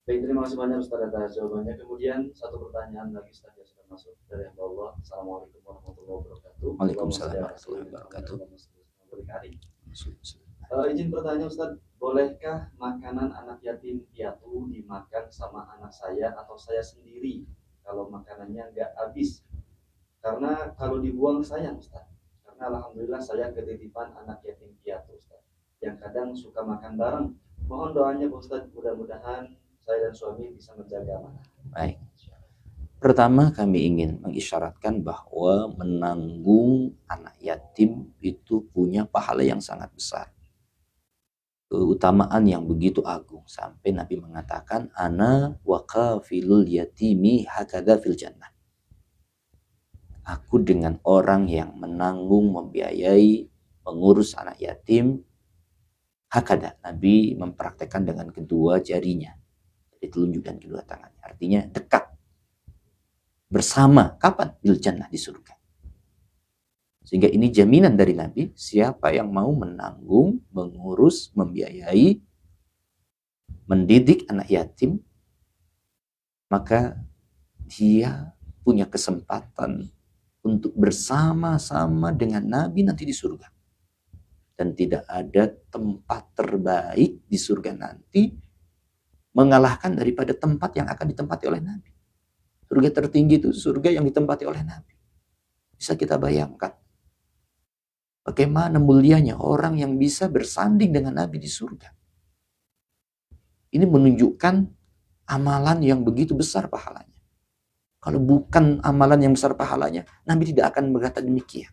Baik, terima kasih banyak Ustaz atas jawabannya. Kemudian satu pertanyaan lagi Ustaz yang sudah masuk dari hamba Allah. Assalamualaikum warahmatullahi wabarakatuh. Allahumma Waalaikumsalam shalli ala warahmatullahi sayyidina Muhammad wabarakatuh. wa sallim. Izin bertanya Ustaz, bolehkah makanan anak yatim piatu dimakan sama anak saya atau saya sendiri kalau makanannya nggak habis? Karena kalau dibuang sayang Ustaz. Karena alhamdulillah saya ketitipan anak yatim piatu Ustaz. Yang kadang suka makan bareng. Mohon doanya Pak Ustaz, mudah-mudahan saya dan suami bisa menjaga amanah. Baik. Pertama, kami ingin mengisyaratkan bahwa menanggung anak yatim itu punya pahala yang sangat besar. Keutamaan yang begitu agung. Sampai Nabi mengatakan, Ana wa kafilul yatimi hakada fil jannah. Aku dengan orang yang menanggung, membiayai, mengurus anak yatim, hakada. Nabi mempraktekkan dengan kedua jarinya. Jadi telunjuk dan kedua tangannya. Artinya dekat. Bersama. Kapan? Bil jannah, di surga. Sehingga ini jaminan dari Nabi, siapa yang mau menanggung, mengurus, membiayai, mendidik anak yatim, maka dia punya kesempatan untuk bersama-sama dengan Nabi nanti di surga. Dan tidak ada tempat terbaik di surga nanti mengalahkan daripada tempat yang akan ditempati oleh Nabi. Surga tertinggi itu surga yang ditempati oleh Nabi. Bisa kita bayangkan bagaimana mulianya orang yang bisa bersanding dengan Nabi di surga. Ini menunjukkan amalan yang begitu besar pahalanya. Kalau bukan amalan yang besar pahalanya, Nabi tidak akan berkata demikian.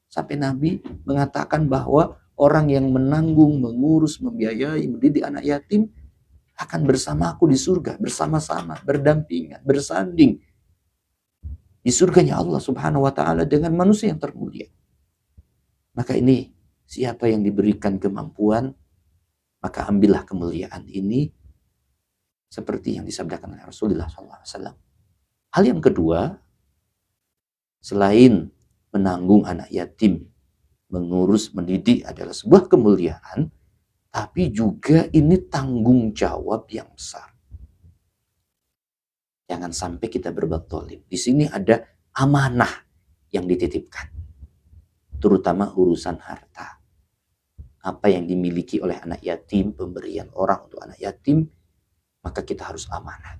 Sampai Nabi mengatakan bahwa orang yang menanggung, mengurus, membiayai, mendidik anak yatim akan bersamaku di surga, bersama-sama, berdampingan, bersanding di surganya Allah Subhanahu wa taala dengan manusia yang termulia. Maka ini siapa yang diberikan kemampuan, maka ambillah kemuliaan ini seperti yang disabdakan oleh Rasulullah SAW. Hal yang kedua, selain menanggung anak yatim, mengurus, mendidik adalah sebuah kemuliaan, tapi juga ini tanggung jawab yang besar. Jangan sampai kita berbuat zalim. Di sini ada amanah yang dititipkan, terutama urusan harta. Apa yang dimiliki oleh anak yatim, pemberian orang untuk anak yatim, maka kita harus amanah.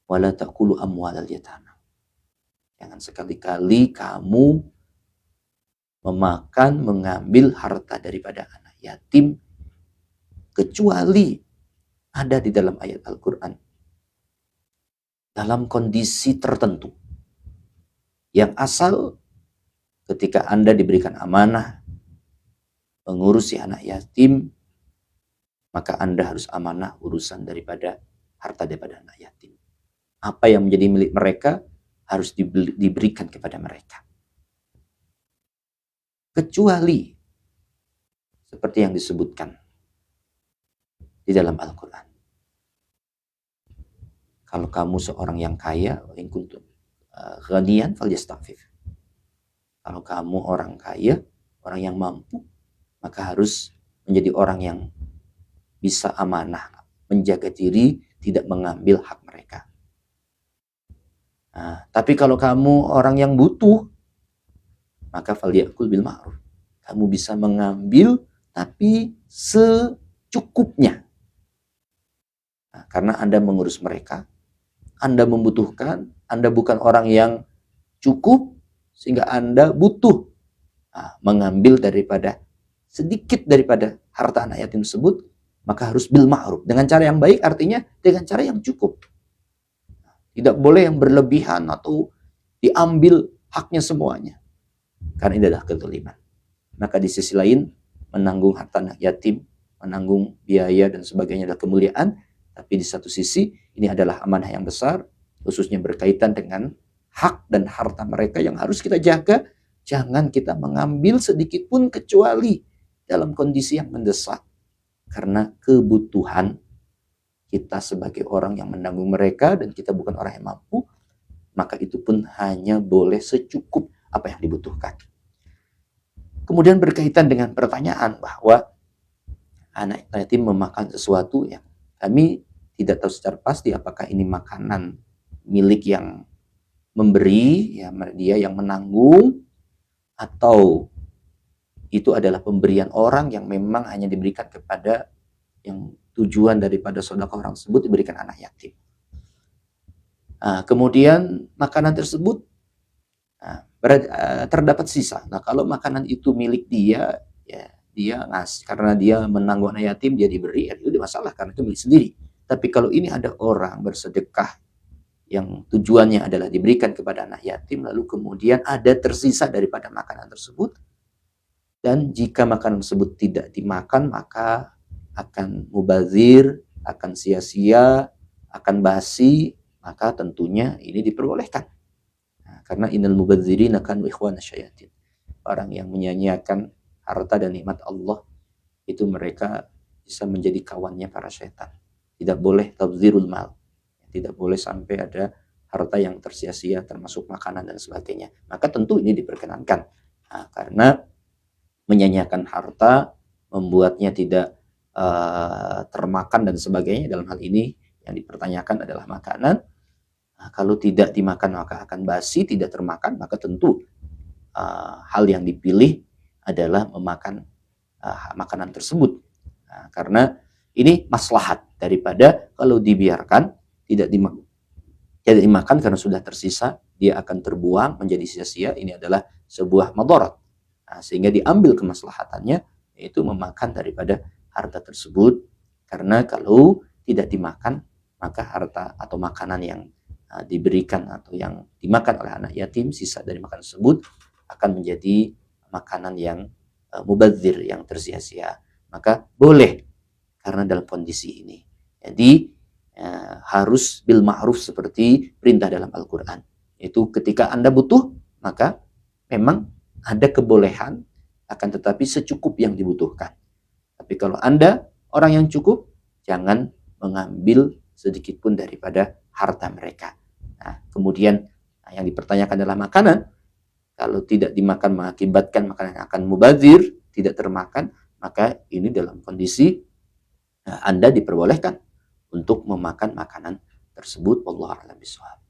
Wala ta'kulu amwalal yatama. Jangan sekali-kali kamu memakan, mengambil harta daripada anak yatim, kecuali ada di dalam ayat Al-Quran. Dalam kondisi tertentu. Yang asal ketika Anda diberikan amanah mengurusi anak yatim, maka Anda harus amanah urusan daripada harta daripada anak yatim. Apa yang menjadi milik mereka harus diberikan kepada mereka. Kecuali seperti yang disebutkan di dalam Al-Quran. Kalau kamu seorang yang kaya, in kuntum ghaniyan falyastafif. Kalau kamu orang kaya, orang yang mampu, maka harus menjadi orang yang bisa amanah, menjaga diri, tidak mengambil hak mereka. Nah, tapi kalau kamu orang yang butuh, maka falyakul bil ma'ruf. Kamu bisa mengambil, tapi secukupnya. Nah, karena Anda mengurus mereka, Anda membutuhkan, Anda bukan orang yang cukup, sehingga Anda butuh mengambil daripada sedikit daripada harta anak yatim tersebut, maka harus bil ma'ruf. Dengan cara yang baik, artinya dengan cara yang cukup. Tidak boleh yang berlebihan atau diambil haknya semuanya. Karena ini adalah kezaliman. Maka di sisi lain, menanggung harta anak yatim, menanggung biaya dan sebagainya adalah kemuliaan. Tapi di satu sisi, ini adalah amanah yang besar, khususnya berkaitan dengan hak dan harta mereka yang harus kita jaga. Jangan kita mengambil sedikit pun kecuali dalam kondisi yang mendesak. Karena kebutuhan kita sebagai orang yang menanggung mereka dan kita bukan orang yang mampu, maka itu pun hanya boleh secukup apa yang dibutuhkan. Kemudian berkaitan dengan pertanyaan bahwa anak yatim memakan sesuatu yang kami tidak tahu secara pasti apakah ini makanan milik yang memberi, ya dia yang menanggung, atau itu adalah pemberian orang yang memang hanya diberikan kepada yang tujuan daripada sedekah orang tersebut diberikan anak yatim. Nah, kemudian makanan tersebut terdapat sisa. Nah, kalau makanan itu milik dia, ya dia ngasih karena dia menanggung anak yatim, dia diberi, ya itu masalah karena itu milik sendiri. Tapi kalau ini ada orang bersedekah yang tujuannya adalah diberikan kepada anak yatim, lalu kemudian ada tersisa daripada makanan tersebut, dan jika makanan tersebut tidak dimakan, maka akan mubazir, akan sia-sia, akan basi, maka tentunya ini diperbolehkan. Nah, karena innal mubazirina kanu ikhwana syayatin. Orang yang menyia-nyiakan harta dan nikmat Allah, itu mereka bisa menjadi kawannya para syaitan. Tidak boleh tabzirul mal. Tidak boleh sampai ada harta yang tersia-sia, termasuk makanan dan sebagainya. Maka tentu ini diperkenankan. Nah, karena menyanyiakan harta, membuatnya tidak termakan dan sebagainya. Dalam hal ini yang dipertanyakan adalah makanan. Nah, kalau tidak dimakan maka akan basi, tidak termakan, maka tentu hal yang dipilih adalah memakan makanan tersebut. Nah, karena ini maslahat daripada kalau dibiarkan tidak dimakan karena sudah tersisa, dia akan terbuang menjadi sia-sia. Ini adalah sebuah madarat. Nah, sehingga diambil kemaslahatannya, yaitu memakan daripada harta tersebut. Karena kalau tidak dimakan, maka harta atau makanan yang diberikan atau yang dimakan oleh anak yatim, sisa dari makanan tersebut akan menjadi makanan yang mubazir, yang tersia-sia. Maka boleh karena dalam kondisi ini. Jadi harus bil ma'ruf seperti perintah dalam Al-Quran. Itu ketika Anda butuh, maka memang ada kebolehan, akan tetapi secukup yang dibutuhkan. Tapi kalau Anda orang yang cukup, jangan mengambil sedikit pun daripada harta mereka. Nah, kemudian yang dipertanyakan adalah makanan. Kalau tidak dimakan mengakibatkan makanan yang akan mubazir, tidak termakan, maka ini dalam kondisi Anda diperbolehkan untuk memakan makanan tersebut. Wallahu a'lam bishawab.